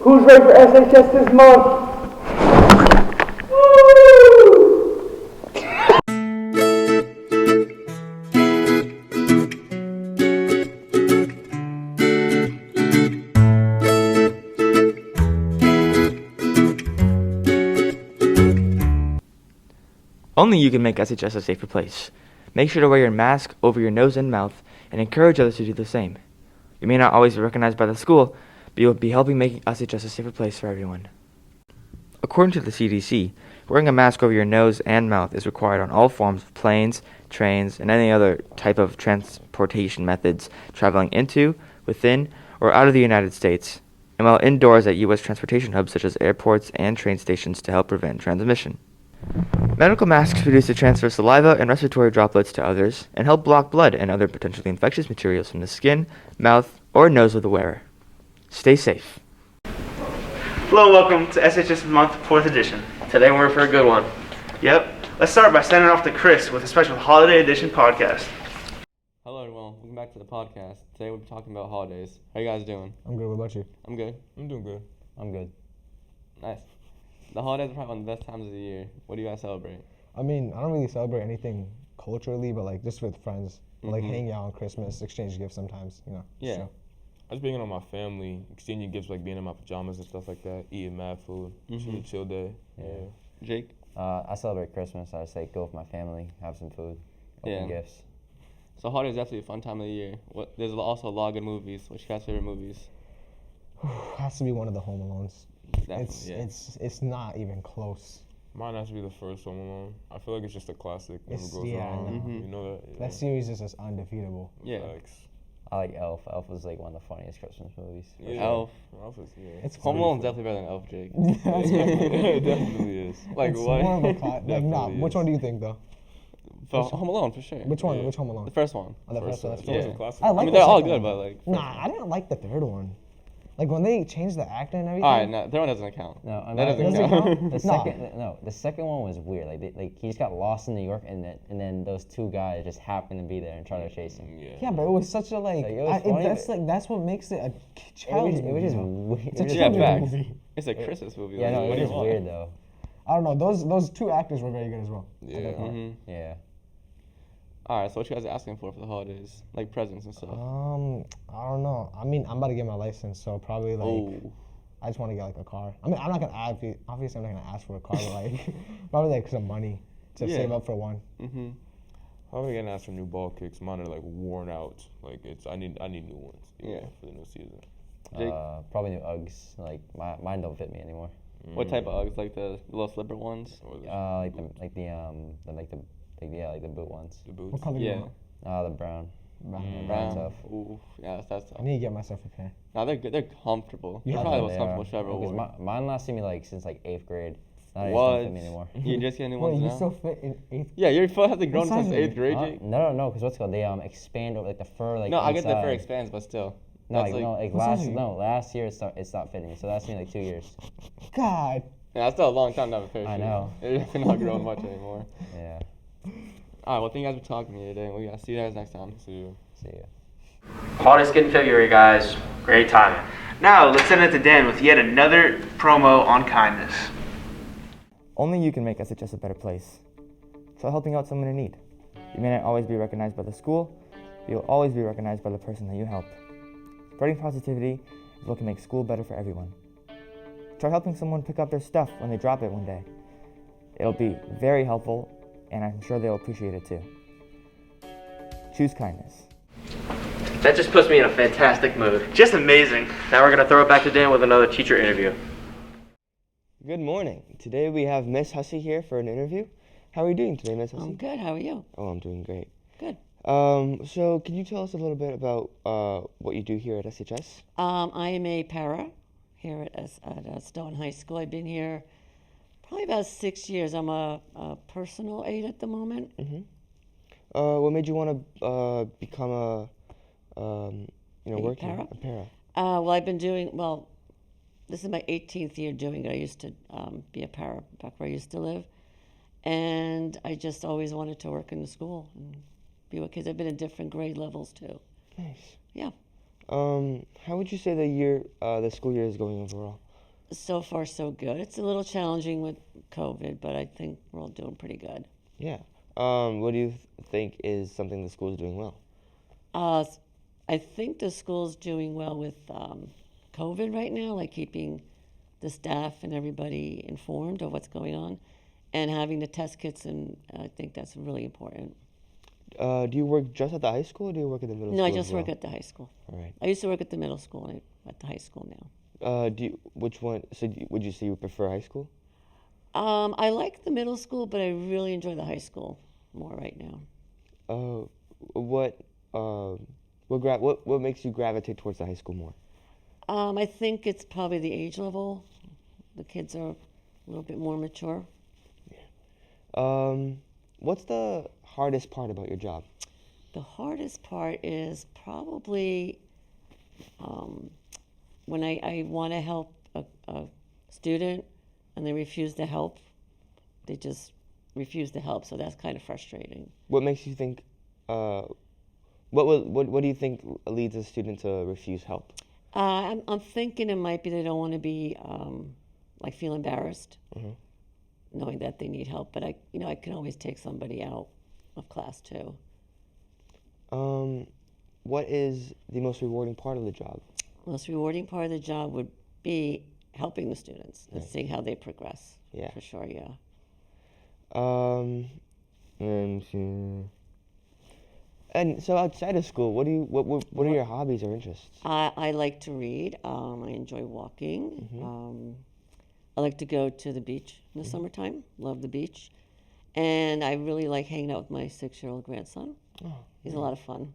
Who's ready for SHS this month? Only you can make SHS a safer place. Make sure to wear your mask over your nose and mouth and encourage others to do the same. You may not always be recognized by the school, but you will be helping make SHS a safer place for everyone. According to the CDC, wearing a mask over your nose and mouth is required on all forms of planes, trains, and any other type of transportation methods traveling into, within, or out of the United States, and while indoors at U.S. transportation hubs such as airports and train stations to help prevent transmission. Medical masks produce to transfer saliva and respiratory droplets to others and help block blood and other potentially infectious materials from the skin, mouth, or nose of the wearer. Stay safe. Hello and welcome to SHS Month 4th edition. Today we're for a good one. Yep. Let's start by sending off to Chris with a special holiday edition podcast. Hello everyone, welcome back to the podcast. Today we'll be talking about holidays. How you guys doing? I'm good. What about you? I'm good. I'm doing good. I'm good. Nice. The holidays are probably one of the best times of the year. What do you guys celebrate? I mean, I don't really celebrate anything culturally, but like just with friends. Like hang out on Christmas, exchange gifts sometimes, you know. Yeah. So. I just being on my family, exchanging gifts, like being in my pajamas and stuff like that, eating mad food, just a chill day. Yeah. Jake? I celebrate Christmas. I just like go with my family, have some food, open gifts. So holidays is definitely a fun time of the year. There's also a lot of good movies. What's your guys' favorite movies? Has to be one of the Home Alones. Definitely, It's not even close. Mine has to be the first Home Alone. I feel like it's just a classic. It's- Never goes yeah, I wrong. know. You know that? Yeah. That series is just undefeatable. Yeah. Facts. I like Elf. Elf was like one of the funniest Christmas movies. Yeah. Elf. Elf is, yeah. It's Home pretty Alone's fun. definitely better than Elf, Jake. It definitely is. Like it's what? more of a like, nah, Definitely which is. one do you think though? Home Alone for sure. Which one? Yeah. Which Home Alone? The first one. Oh, the first one. It's That's a cool. classic. I like I mean, the they're all second good, one. but like. Nah, I didn't like the third one. Like when they changed the actor and everything. Alright, no, that one doesn't count. No, I That mean, doesn't count. The second one was weird. Like he just got lost in New York, and then those two guys just happened to be there and try to chase him. Yeah, but it was such a like. Like, it was funny, that's what makes it a child's It was just movie. weird. It's a Yeah, children's facts. movie. It's a Christmas movie. Yeah, like, no, what it do was you want? weird though. I don't know. Those two actors were very good as well. Yeah. Yeah. Alright, so what you guys are asking for the holidays? Like presents and stuff. I don't know. I mean, I'm about to get my license, so probably like. Oh. I just want to get like a car. I mean, I'm not gonna obviously I'm not gonna ask for a car, but like probably like some money to Yeah. save up for one. Mm-hmm. How are we gonna ask for new ball kicks? Mine are like worn out. Like I need new ones. Yeah. For the new season. Jake? Probably new Uggs. Like mine don't fit me anymore. What type of Uggs? Like the little slipper ones? Or the, Like the boot ones. the boots. What color do you Yeah. want? The brown. Brown. Brown. tough. Ooh, yeah, that's tough. I need to get myself a pair. No, they're good. They're comfortable. You They're have probably the them, most They comfortable are. shit I've ever Because worn. mine lasted me like since like 8th grade. Now they just What? don't fit me anymore. You just get new Wait, ones you now? still fit in 8th? Yeah, your foot hasn't grown What size since are you? 8th grade, Jake. No, because what's it called? They expand over like the fur like No, I get the fur inside. expands, but still. No, That's what size are you? last year it stopped fitting me. So that's been like 2 years. God. Yeah, that's still a long time to have a pair of I shoes. know. They're definitely not growing much anymore. Yeah. Alright, well, thank you guys for talking to me today. We gotta see you guys next time. See you. See ya. Holidays get in February, guys. Great time. Now, let's send it to Dan with yet another promo on kindness. Only you can make SHS a better place. Try helping out someone in need. You may not always be recognized by the school, but you'll always be recognized by the person that you help. Spreading positivity is what can make school better for everyone. Try helping someone pick up their stuff when they drop it one day. It'll be very helpful, and I'm sure they'll appreciate it too. Choose kindness. That just puts me in a fantastic mood. Just amazing. Now we're gonna throw it back to Dan with another teacher interview. Good morning. Today we have Miss Hussey here for an interview. How are you doing today, Miss Hussey? I'm good. How are you? Oh, I'm doing great. Good. So can you tell us a little bit about what you do here at SHS? I am a para here at Stone High School. I've been here probably about 6 years. I'm a personal aide at the moment. What made you want to become a work here? para? A para. Well, I've been doing, this is my 18th year doing it. I used to be a para back where I used to live. And I just always wanted to work in the school and be with kids. I've been in different grade levels too. Nice. Yeah. How would you say the school year is going overall? So far, so good. It's a little challenging with COVID, but I think we're all doing pretty good. Yeah. What do you think is something the school is doing well? I think the school's doing well with COVID right now, like keeping the staff and everybody informed of what's going on and having the test kits, and I think that's really important. Do you work just at the high school or do you work at the middle No, school? I as just work well? at the high school. All right. I used to work at the middle school and I'm at the high school now. Which one? So would you say you prefer high school? I like the middle school, but I really enjoy the high school more right now. What makes you gravitate towards the high school more? I think it's probably the age level. The kids are a little bit more mature. What's the hardest part about your job? The hardest part is probably when I want to help a student and they refuse to help. They just refuse to help, so that's kind of frustrating. What makes you think? What do you think leads a student to refuse help? I'm thinking it might be they don't want to be like feel embarrassed, knowing that they need help. But I can always take somebody out of class too. What is the most rewarding part of the job? Most rewarding part of the job would be helping the students and seeing how they progress. Yeah. For sure, yeah. And so outside of school, what are your hobbies or interests? I like to read. I enjoy walking. I like to go to the beach in the summertime. Love the beach. And I really like hanging out with my 6-year-old grandson. He's a lot of fun.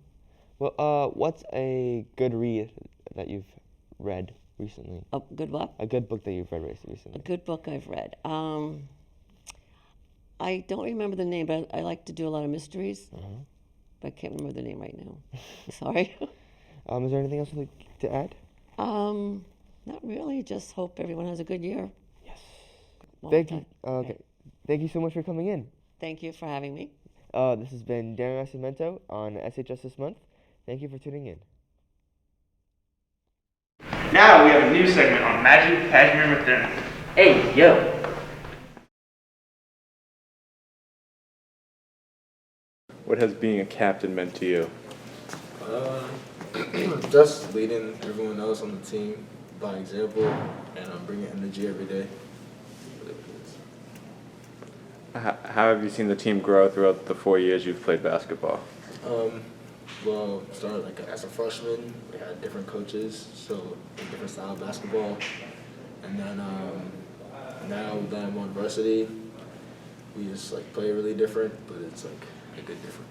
Well, what's a good read that you've read recently? A good what? A good book that you've read recently. A good book I've read. I don't remember the name, but I like to do a lot of mysteries. But I can't remember the name right now. Sorry. Is there anything else you'd like to add? Not really. Just hope everyone has a good year. Yes. Long Thank time. you. Okay. Thank you so much for coming in. Thank you for having me. This has been Darren Nascimento on SHS This Month. Thank you for tuning in. Now we have a new segment on Magic Cashmere McDermott. Hey, yo. What has being a captain meant to you? Just leading everyone else on the team by example and bringing energy every day. How have you seen the team grow throughout the 4 years you've played basketball? Well, started as a freshman, we had different coaches, so a different style of basketball. And then now that I'm on varsity, we just play really different, but it's a good different.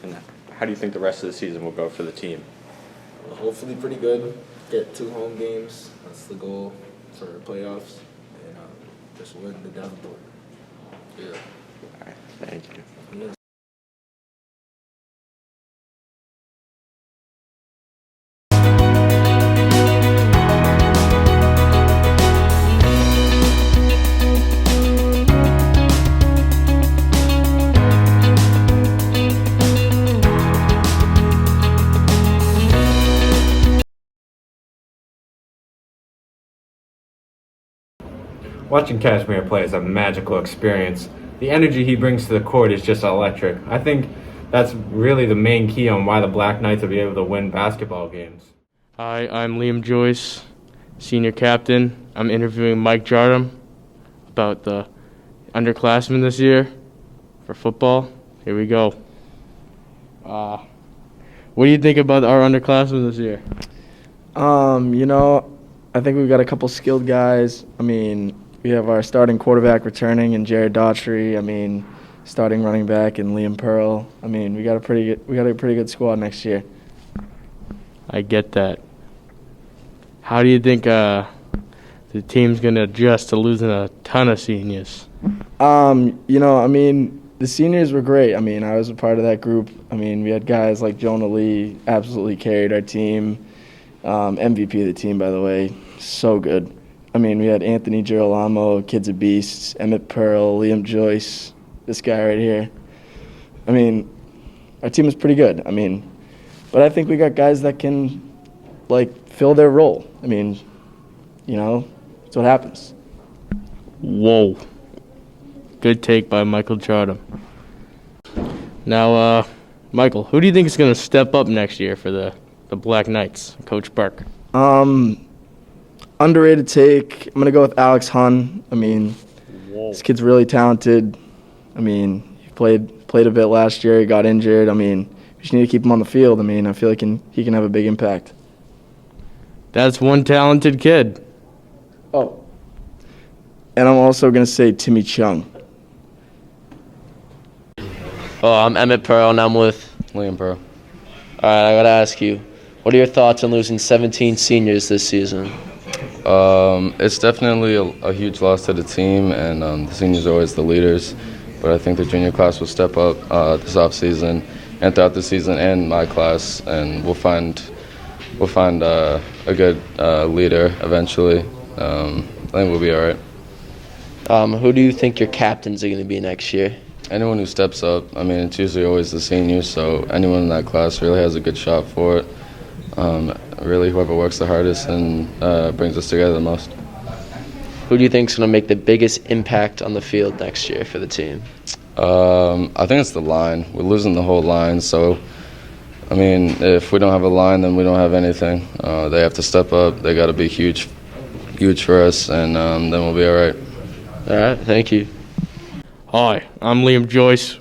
And how do you think the rest of the season will go for the team? Well, hopefully pretty good. Get 2 home games. That's the goal for playoffs, and just win the Davenport. Yeah. All right, thank you. Yeah. Watching Kashmir play is a magical experience. The energy he brings to the court is just electric. I think that's really the main key on why the Black Knights will be able to win basketball games. Hi, I'm Liam Joyce, senior captain. I'm interviewing Mike Jardim about the underclassmen this year for football. Here we go. What do you think about our underclassmen this year? I think we've got a couple skilled guys. We have our starting quarterback returning in Jared Daughtry. Starting running back in Liam Pearl. We got a pretty good squad next year. I get that. How do you think the team's going to adjust to losing a ton of seniors? The seniors were great. I was a part of that group. We had guys like Jonah Lee absolutely carried our team. MVP of the team, by the way. So good. We had Anthony Girolamo, Kid's a Beast, Emmett Pearl, Liam Joyce, this guy right here. Our team is pretty good. But I think we got guys that can, fill their role. That's what happens. Whoa. Good take by Michael Jardim. Now, Michael, who do you think is going to step up next year for the Black Knights, Coach Burke? Underrated take. I'm going to go with Alex Hun. I mean, this kid's really talented. I mean, he played a bit last year. He got injured. I mean, we just need to keep him on the field. I mean, I feel like he can have a big impact. That's one talented kid. Oh. And I'm also going to say Timmy Chung. Oh, I'm Emmett Pearl, and I'm with Liam Pearl. All right, I got to ask you, what are your thoughts on losing 17 seniors this season? It's definitely a huge loss to the team, and the seniors are always the leaders. But I think the junior class will step up this offseason and throughout the season, and my class, and we'll find a good leader eventually. I think we'll be all right. Who do you think your captains are going to be next year? Anyone who steps up. I mean, it's usually always the seniors, so anyone in that class really has a good shot for it. Really, whoever works the hardest and brings us together the most. Who do you think is going to make the biggest impact on the field next year for the team? I think it's the line. We're losing the whole line, so, I mean, if we don't have a line, then we don't have anything. They have to step up. They got to be huge for us, and then we'll be all right. All right, thank you. Hi, I'm Liam Joyce,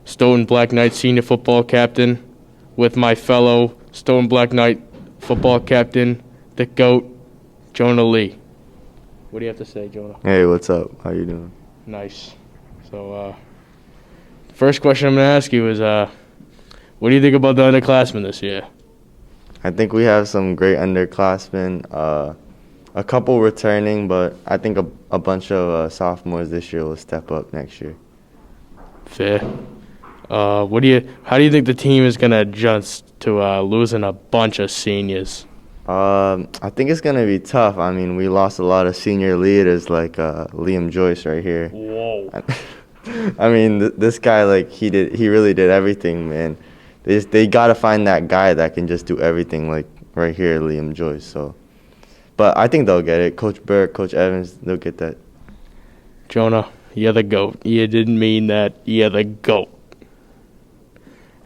Stoughton Black Knight senior football captain, with my fellow Stoughton Black Knight football captain, the GOAT, Jonah Lee. What do you have to say, Jonah? Hey, what's up? How you doing? Nice. So, first question I'm going to ask you is, what do you think about the underclassmen this year? I think we have some great underclassmen. A couple returning, but I think a bunch of sophomores this year will step up next year. Fair. How do you think the team is going to adjust to losing a bunch of seniors? I think it's gonna be tough. I mean, we lost a lot of senior leaders like Liam Joyce right here. Whoa. I mean, this guy, like, he really did everything, man. They gotta find that guy that can just do everything, like right here, Liam Joyce. So, but I think they'll get it. Coach Burke, Coach Evans, they'll get that. Jonah, you're the GOAT. You didn't mean that. You're the GOAT.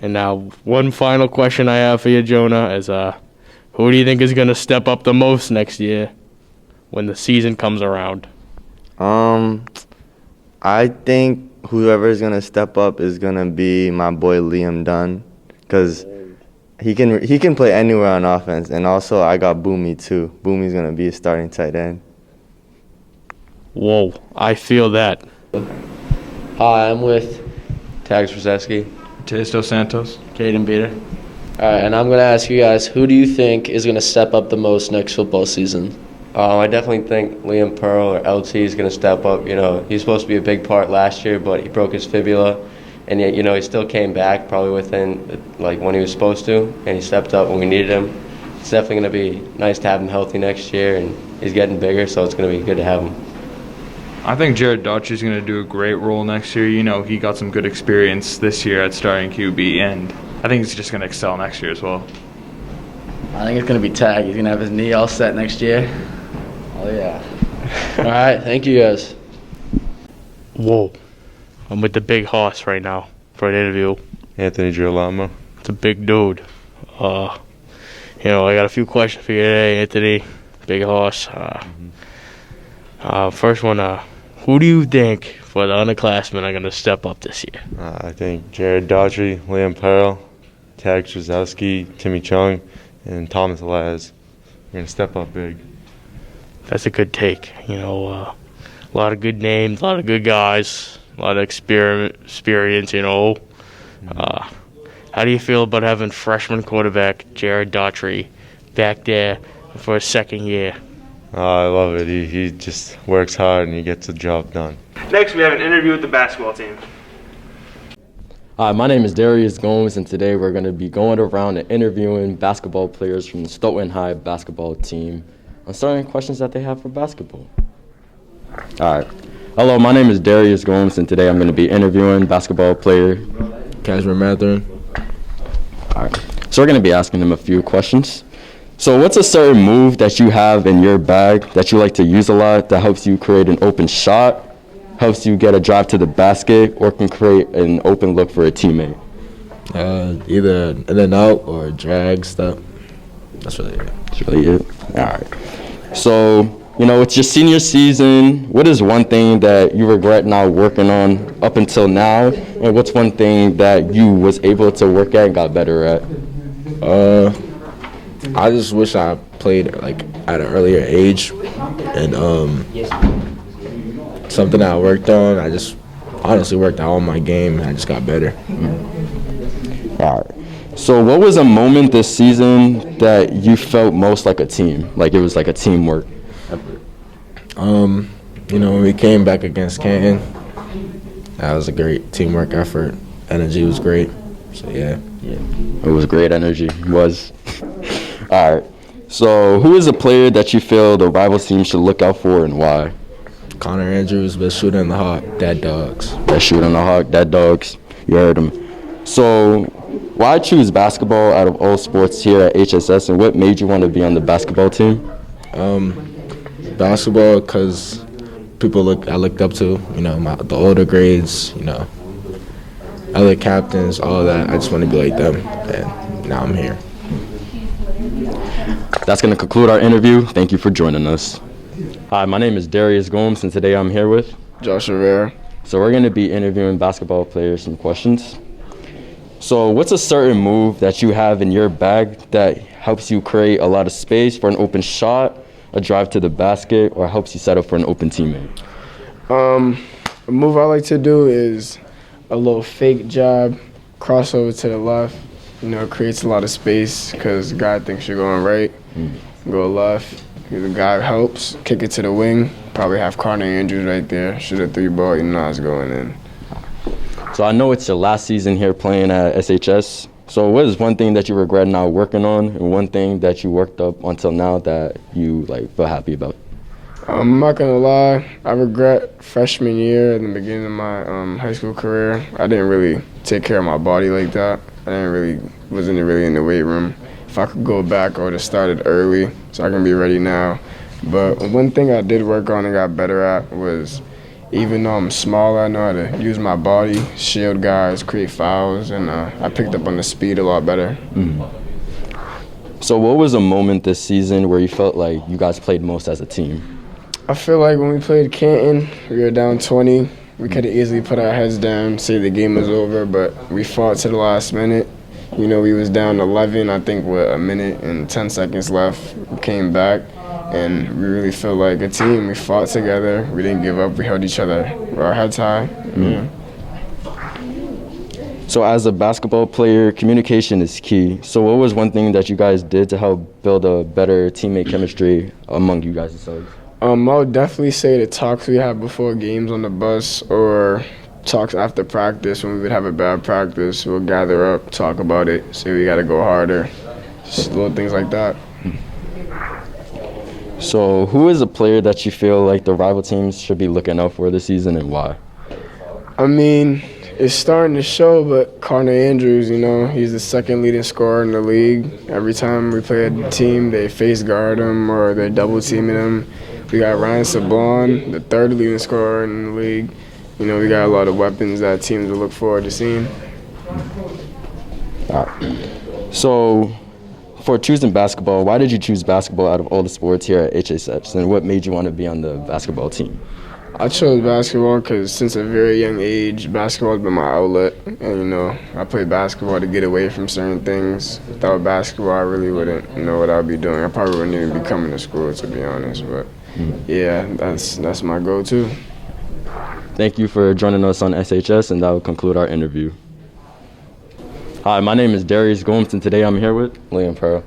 And now, one final question I have for you, Jonah, is who do you think is going to step up the most next year when the season comes around? I think whoever is going to step up is going to be my boy Liam Dunn, because he can play anywhere on offense. And also, I got Boomy, too. Boomy's going to be a starting tight end. Whoa, I feel that. Hi, I'm with Tags Brzeski, Dos Santos, Caden Beater. All right, and I'm going to ask you guys, who do you think is going to step up the most next football season? I definitely think Liam Pearl or LT is going to step up. You know, he's supposed to be a big part last year, but he broke his fibula, and yet, you know, he still came back probably within like when he was supposed to, and he stepped up when we needed him. It's definitely going to be nice to have him healthy next year, and he's getting bigger, so it's going to be good to have him. I think Jared Daughtry is going to do a great role next year. You know, he got some good experience this year at starting QB, and I think he's just going to excel next year as well. I think it's going to be Tag. He's going to have his knee all set next year. Oh, yeah. All right, thank you guys. Whoa. I'm with the big horse right now for an interview. Anthony Girolamo. It's a big dude. I got a few questions for you today, Anthony. Big horse. First one, who do you think for the underclassmen are going to step up this year? I think Jared Daughtry, Liam Pearl, Tag Trzowski, Timmy Chung, and Thomas Laz are going to step up big. That's a good take. You know, a lot of good names, a lot of good guys, a lot of experience, you know. How do you feel about having freshman quarterback Jared Daughtry back there for his second year? I love it. He just works hard and he gets the job done. Next, we have an interview with the basketball team. Hi, my name is Darius Gomes, and today we're going to be going around and interviewing basketball players from the Stoughton High basketball team on certain questions that they have for basketball. All right. Hello, my name is Darius Gomes, and today I'm going to be interviewing basketball player Casimir Matherin. All right. So we're going to be asking him a few questions. So what's a certain move that you have in your bag that you like to use a lot that helps you create an open shot, helps you get a drive to the basket, or can create an open look for a teammate? Either in and out or drag stuff. That's really it. That's really it. All right. So, it's your senior season. What is one thing that you regret not working on up until now? And what's one thing that you was able to work at and got better at? I just wish I played like at an earlier age, and something that I worked on. I just honestly worked out on my game, and I just got better. All right. So what was a moment this season that you felt most like a team? Like it was like a teamwork? When we came back against Canton, that was a great teamwork effort. Energy was great. So, yeah. It was great energy. It was. All right. So who is a player that you feel the rival team should look out for and why? Connor Andrews, best shooter in the Hawk, Dead Dogs. Best shooter in the Hawk, Dead Dogs. You heard him. So why choose basketball out of all sports here at HSS, and what made you want to be on the basketball team? Basketball, because I looked up to, the older grades, other captains, all that. I just want to be like them, and now I'm here. That's going to conclude our interview. Thank you for joining us. Hi, my name is Darius Gomes, and today I'm here with Josh Rivera. So we're going to be interviewing basketball players some questions. So what's a certain move that you have in your bag that helps you create a lot of space for an open shot, a drive to the basket, or helps you set up for an open teammate? A move I like to do is a little fake jab, crossover to the left. It creates a lot of space because the guy thinks you're going right. Go left. The guy helps, kick it to the wing. Probably have Connor Andrews right there. Shoot a 3-ball, it's going in. So I know it's your last season here playing at SHS. So what is one thing that you regret not working on, and one thing that you worked up until now that you feel happy about? I'm not gonna lie, I regret freshman year in the beginning of my high school career. I didn't really take care of my body like that. Wasn't really in the weight room. If I could go back, I would have started early so I can be ready now. But one thing I did work on and got better at was, even though I'm smaller, I know how to use my body, shield guys, create fouls, and I picked up on the speed a lot better. So what was a moment this season where you felt like you guys played most as a team? I feel like when we played Canton, we were down 20. We could have easily put our heads down, say the game was over, but we fought to the last minute. We was down 11, I think, with a minute and 10 seconds left. We came back, and we really felt like a team. We fought together. We didn't give up. We held each other, our heads high. So as a basketball player, communication is key. So what was one thing that you guys did to help build a better teammate chemistry among you guys yourselves? I would definitely say the talks we had before games on the bus or talks after practice when we would have a bad practice. We'll gather up, talk about it, say we got to go harder, just little things like that. So who is a player that you feel like the rival teams should be looking out for this season, and why? It's starting to show, but Connor Andrews, he's the second leading scorer in the league. Every time we play a team, they face guard him or they're double teaming him. We got Ryan Sablon, the third leading scorer in the league. We got a lot of weapons that teams will look forward to seeing. All right. So for choosing basketball, why did you choose basketball out of all the sports here at HSS, and what made you want to be on the basketball team? I chose basketball because since a very young age, basketball has been my outlet. And, I played basketball to get away from certain things. Without basketball, I really wouldn't know what I'd be doing. I probably wouldn't even be coming to school, to be honest. But, yeah, that's my go-to. Thank you for joining us on SHS, and that will conclude our interview. Hi, my name is Darius Gomes, and today I'm here with Liam Pearl.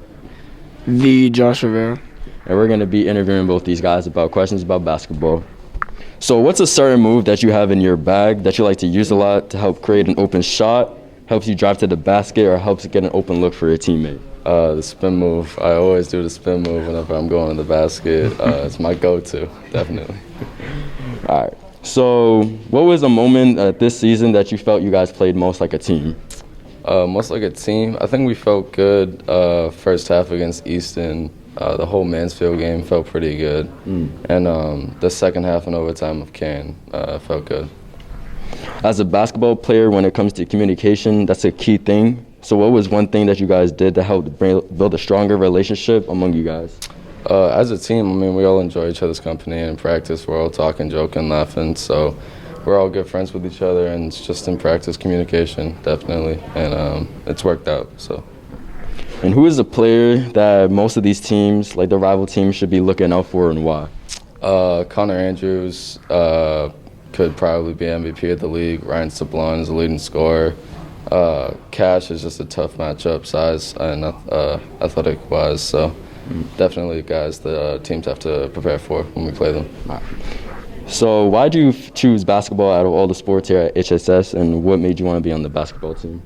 The Josh Rivera. And we're going to be interviewing both these guys about questions about basketball. So what's a certain move that you have in your bag that you like to use a lot to help create an open shot, helps you drive to the basket, or helps you get an open look for your teammate? The spin move. I always do the spin move whenever I'm going to the basket. It's my go-to, definitely. All right. So what was a moment this season that you felt you guys played most like a team? Most like a team. I think we felt good first half against Easton. The whole Mansfield game felt pretty good. And the second half and overtime of Cairn felt good. As a basketball player, when it comes to communication, that's a key thing. So what was one thing that you guys did to help build a stronger relationship among you guys? As a team, I mean, we all enjoy each other's company, and in practice, we're all talking, joking, laughing. So we're all good friends with each other, and it's just in practice communication, definitely. And it's worked out, so. And who is a player that most of these teams, like the rival teams, should be looking out for, and why? Connor Andrews could probably be MVP of the league. Ryan Sablon is the leading scorer. Cash is just a tough matchup, size and athletic-wise. So definitely guys the teams have to prepare for when we play them. So why did you choose basketball out of all the sports here at HSS, and what made you want to be on the basketball team?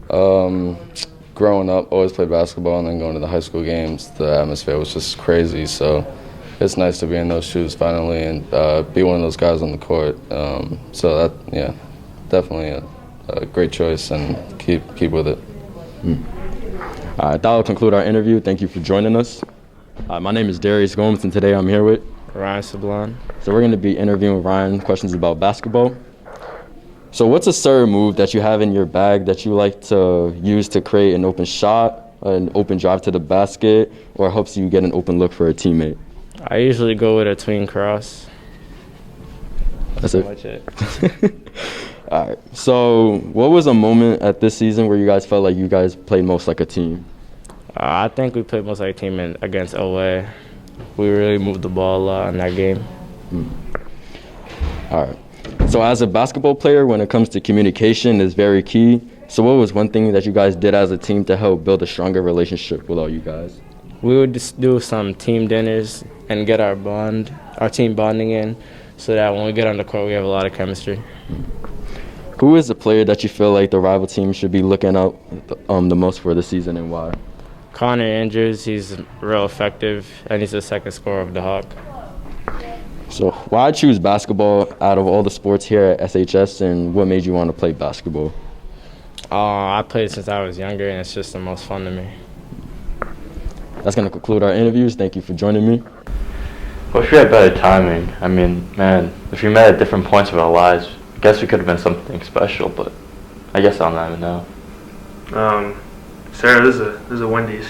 Growing up, always played basketball, and then going to the high school games, the atmosphere was just crazy. So it's nice to be in those shoes finally and be one of those guys on the court. So that, yeah, definitely a great choice, and keep with it. All right, that will conclude our interview. Thank you for joining us. My name is Darius Gomes, and today I'm here with Ryan Sablon. So we're going to be interviewing Ryan questions about basketball. So what's a certain move that you have in your bag that you like to use to create an open shot, an open drive to the basket, or helps you get an open look for a teammate? I usually go with a tween cross. That's pretty much it. All right. So what was a moment at this season where you guys felt like you guys played most like a team? I think we played most like a team against OA. We really moved the ball a lot in that game. All right. So as a basketball player, when it comes to communication is very key. So what was one thing that you guys did as a team to help build a stronger relationship with all you guys? We would just do some team dinners and get our team bonding in, so that when we get on the court, we have a lot of chemistry. Who is the player that you feel like the rival team should be looking out the most for this season, and why? Connor Andrews, he's real effective, and he's the second scorer of the Hawk. So why choose basketball out of all the sports here at SHS, and what made you want to play basketball? I played since I was younger, and it's just the most fun to me. That's going to conclude our interviews. Thank you for joining me. Wish we had better timing. I mean, man, if we met at different points of our lives, I guess we could have been something special, but I guess I'll never know. Sarah, this is a Wendy's.